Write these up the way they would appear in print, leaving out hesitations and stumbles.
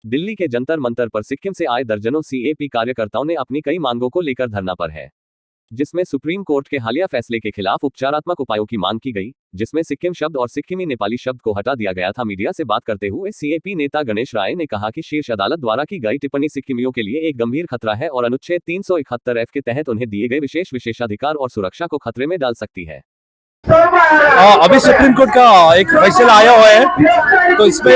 दिल्ली के जंतर मंतर पर सिक्किम से आए दर्जनों सीएपी कार्यकर्ताओं ने अपनी कई मांगों को लेकर धरना पर है, जिसमें सुप्रीम कोर्ट के हालिया फैसले के खिलाफ उपचारात्मक उपायों की मांग की गई, जिसमें सिक्किम शब्द और सिक्किमी नेपाली शब्द को हटा दिया गया था। मीडिया से बात करते हुए सीएपी नेता गणेश राय ने कहा कि शीर्ष अदालत द्वारा की गई टिप्पणी सिक्किमियों के लिए एक गंभीर खतरा है और अनुच्छेद 371F के तहत उन्हें दिए गए विशेषाधिकार और सुरक्षा को खतरे में डाल सकती है। अभी सुप्रीम कोर्ट का एक फैसला आया हुआ है, तो इसमें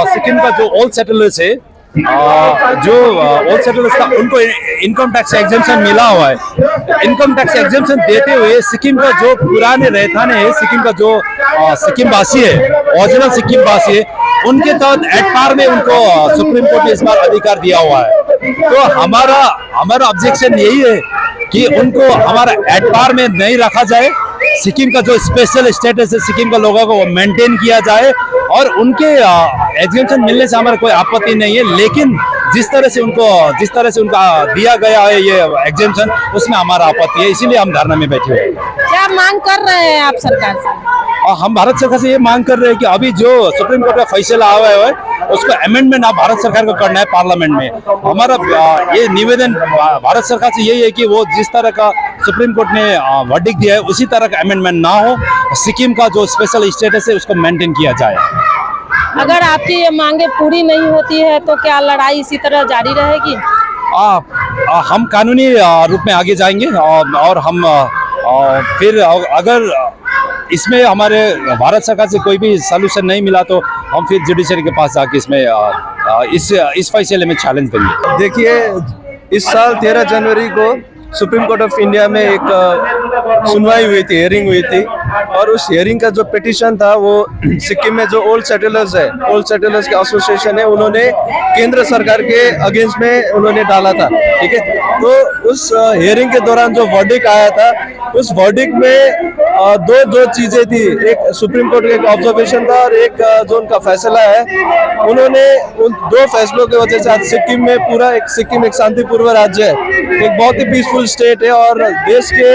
सिक्किम का जो ऑल सेटलर्स है, जो ऑल सेटलर्स का उनको इनकम टैक्स एग्जेम्पशन मिला हुआ है। इनकम टैक्स एग्जेम्पशन देते हुए सिक्किम का जो पुराने रहठाने हैं, सिक्किम का जो सिक्किम वासी है, ओरिजिनल सिक्किम वासी है, उनके तहत एट पार में उनको सुप्रीम कोर्ट ने इस बार अधिकार दिया हुआ है। तो हमारा ऑब्जेक्शन यही है कि उनको हमारा एट पार में नहीं रखा जाए, सिक्किम का जो स्पेशल स्टेटस है सिक्किम का लोगों को मेंटेन किया जाए, और उनके एग्जेम्पशन मिलने से हमारा कोई आपत्ति नहीं है, लेकिन जिस तरह से उनका दिया गया है ये एग्जेम्पशन, उसमें हमारा आपत्ति है, इसीलिए हम धरना में बैठे हुए हैं। क्या मांग कर रहे हैं आप सरकार से? हम भारत सरकार से ये मांग कर रहे हैं कि अभी जो सुप्रीम कोर्ट का फैसला आया हुआ है उसको अमेंडमेंट आप भारत सरकार को करना है पार्लियामेंट में। हमारा ये निवेदन भारत सरकार से यही है कि वो जिस तरह का सुप्रीम कोर्ट ने वर्डिक्ट दिया है उसी तरह का अमेंडमेंट ना हो, सिक्किम का जो स्पेशल स्टेटस है उसको मेंटेन किया जाए। अगर आपकी ये मांगे पूरी नहीं होती है तो क्या लड़ाई इसी तरह जारी रहेगी? हम कानूनी रूप में आगे जाएंगे, और हम फिर अगर इसमें हमारे भारत सरकार से कोई भी सॉल्यूशन नहीं मिला तो हम फिर जुडिशरी के पास जाके इसमें इस फैसले में चैलेंज देंगे। देखिए, इस साल 13 जनवरी को सुप्रीम कोर्ट ऑफ इंडिया में एक सुनवाई हुई थी, हियरिंग हुई थी, और उस हियरिंग का जो पिटीशन था वो सिक्किम में जो ओल्ड सेटलर्स है, ओल्ड सेटलर्स के एसोसिएशन है, उन्होंने केंद्र सरकार के अगेंस्ट में उन्होंने डाला था। ठीक है, तो उस हियरिंग के दौरान जो वर्डिक्ट आया था, उस वर्डिक्ट में दो चीजें थी, एक सुप्रीम कोर्ट का एक ऑब्जर्वेशन था और एक जो उनका फैसला है। उन्होंने उन दो फैसलों की वजह से आज सिक्किम में सिक्किम एक शांतिपूर्ण राज्य है, एक बहुत ही पीसफुल स्टेट है, और देश के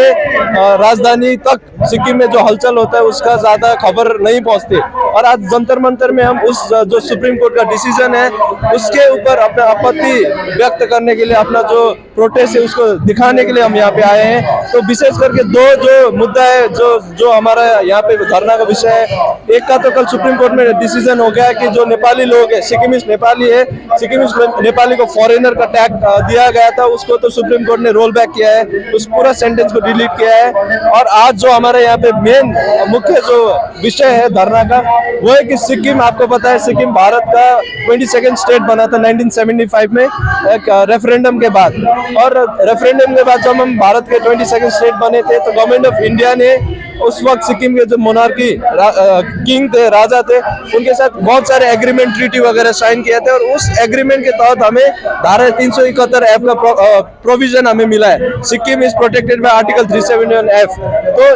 राजधानी तक सिक्किम में जो हलचल होता है उसका ज्यादा खबर नहीं पहुंचती। और आज जंतर मंतर में हम उस जो सुप्रीम कोर्ट का डिसीजन है उसके ऊपर अपना आपत्ति व्यक्त करने के लिए, अपना जो प्रोटेस्ट है उसको दिखाने के लिए हम यहाँ पे आए हैं। तो विशेष करके दो जो मुद्दा है जो हमारा यहाँ पे धरना का विषय है, एक का तो कल सुप्रीम कोर्ट में डिसीजन हो गया है कि जो नेपाली लोग है, सिक्किमिस नेपाली है, सिक्किमिस नेपाली को फॉरेनर का टैग दिया गया था, उसको तो सुप्रीम कोर्ट ने रोल बैक किया है, उस पूरा सेंटेंस को डिलीट किया है। और आज जो हमारे यहाँ पे मेन मुख्य जो विषय है धरना का, वो है कि सिक्किम, आपको पता है सिक्किम भारत का 22nd स्टेट बना था 1975 में एक रेफरेंडम के बाद, और रेफरेंडम के बाद जब हम भारत के 22nd स्टेट बने थे तो गवर्नमेंट ऑफ इंडिया ने उस वक्त सिक्किम के जो मोनार्की किंग थे, राजा थे, उनके साथ बहुत सारे एग्रीमेंट, ट्रीटी वगैरह साइन किए थे, और उस एग्रीमेंट के तहत हमें धारा 371F का प्रोविजन हमें मिला है। Sikkim is protected by article 371F। तो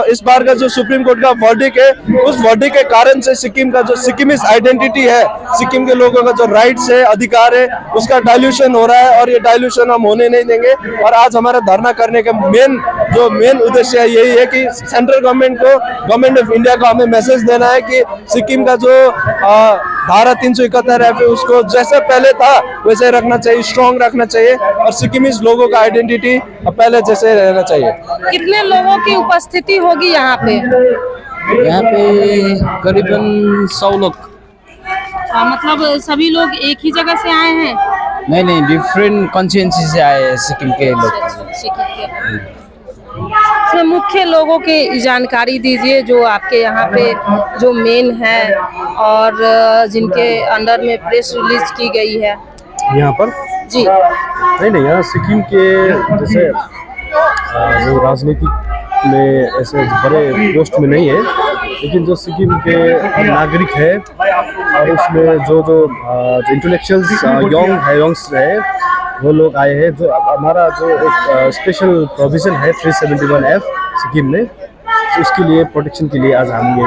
इस बार का जो सुप्रीम कोर्ट का वर्डिक्ट है, उस वर्डिक्ट के कारण से सिक्किम का जो सिक्किमिस आइडेंटिटी है, सिक्किम के लोगों का जो राइट्स है, अधिकार है, उसका डाइल्यूशन हो रहा है, और ये डाइल्यूशन हम होने नहीं देंगे। और आज हमारा धरना करने का मेन उद्देश्य यही है कि सेंट्रल गवर्नमेंट को, गवर्नमेंट ऑफ इंडिया को हमें मैसेज देना है कि सिक्किम का जो धारा 371F है उसको जैसे पहले था वैसे रखना चाहिए, स्ट्रॉन्ग रखना चाहिए, और सिक्किमिस लोगों का आइडेंटिटी पहले जैसे रहना चाहिए। कितने लोगों की उपस्थिति होगी यहाँ पे? यहाँ पे करीबन 100 लोग। मतलब सभी लोग एक ही जगह से आए हैं? नहीं, डिफरेंट कॉन्स्टिट्यूएंसी से आए हैं सिक्किम के लोग। इसमें मुख्य लोगों की जानकारी दीजिए जो आपके यहाँ पे जो मेन है और जिनके अंडर में प्रेस रिलीज की गई है यहाँ पर जी। नहीं, यहाँ सिक्किम के जैसे जो राजनीति में ऐसे बड़े पोस्ट में नहीं है, लेकिन जो सिक्किम के नागरिक है और उसमें जो इंटेलेक्चुअल्स यंग्स है वो लोग आए हैं। जो हमारा जो एक स्पेशल प्रोविज़न है 371F सिक्किम में, तो उसके लिए प्रोटेक्शन के लिए आज हम ये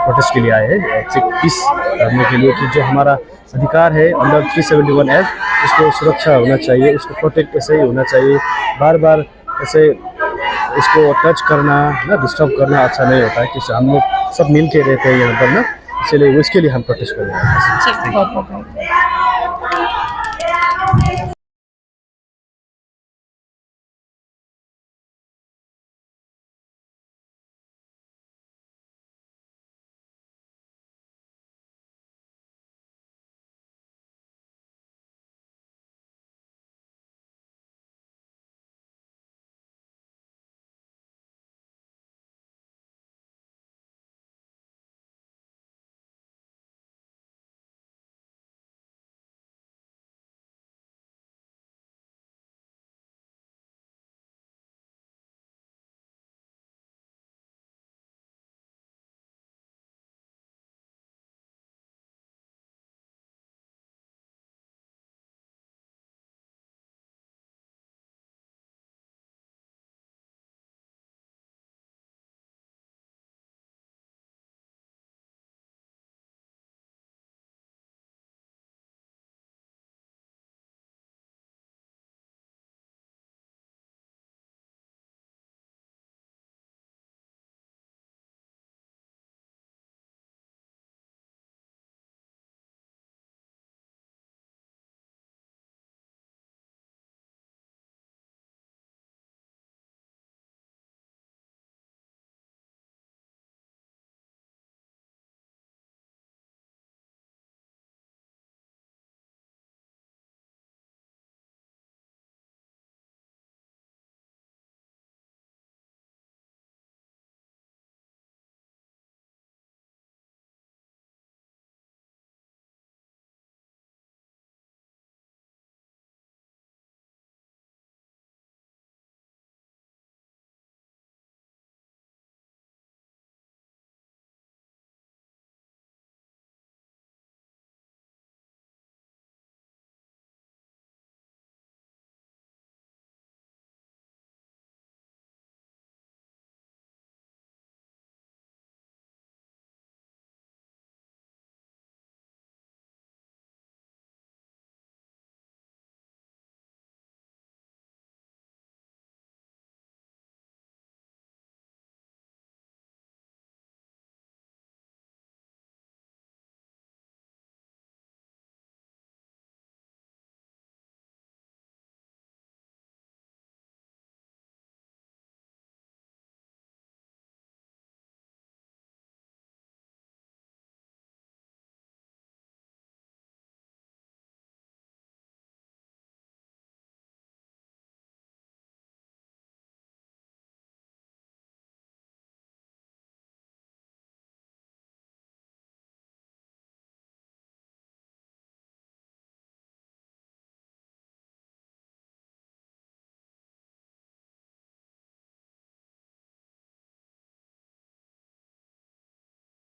प्रोटेस्ट के लिए आए हैं, पीस करने के लिए कि जो हमारा अधिकार है अंडर 371F उसको सुरक्षा होना चाहिए, उसको प्रोटेक्ट ऐसे ही होना चाहिए। बार बार ऐसे इसको टच करना ना, डिस्टर्ब करना अच्छा नहीं होता है, क्योंकि हम लोग सब मिल के रहते हैं यहाँ पर ना, इसलिए उसके लिए हम प्रोटेस्ट कर रहे हैं।